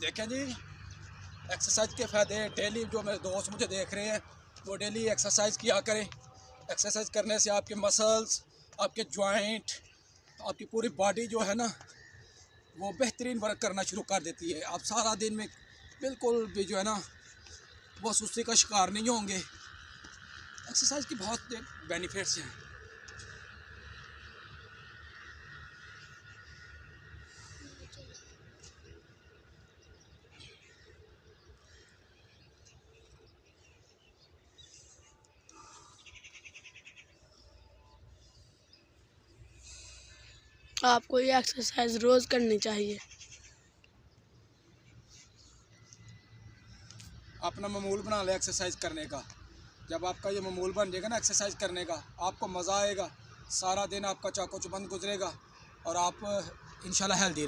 देखें जी, एक्सरसाइज के फ़ायदे डेली जो मेरे दोस्त मुझे देख रहे हैं वो डेली एक्सरसाइज किया करें। एक्सरसाइज करने से आपके मसल्स, आपके जॉइंट, आपकी पूरी बॉडी जो है ना वो बेहतरीन वर्क करना शुरू कर देती है। आप सारा दिन में बिल्कुल भी जो है ना वो सुस्ती का शिकार नहीं होंगे। एक्सरसाइज की बहुत बेनिफिट्स हैं। आपको ये एक्सरसाइज रोज़ करनी चाहिए। अपना मामूल बना ले एक्सरसाइज करने का। जब आपका ये मामूल बन जाएगा ना एक्सरसाइज करने का, आपको मज़ा आएगा। सारा दिन आपका चाको चबंद गुजरेगा और आप इंशाल्लाह हेल्दी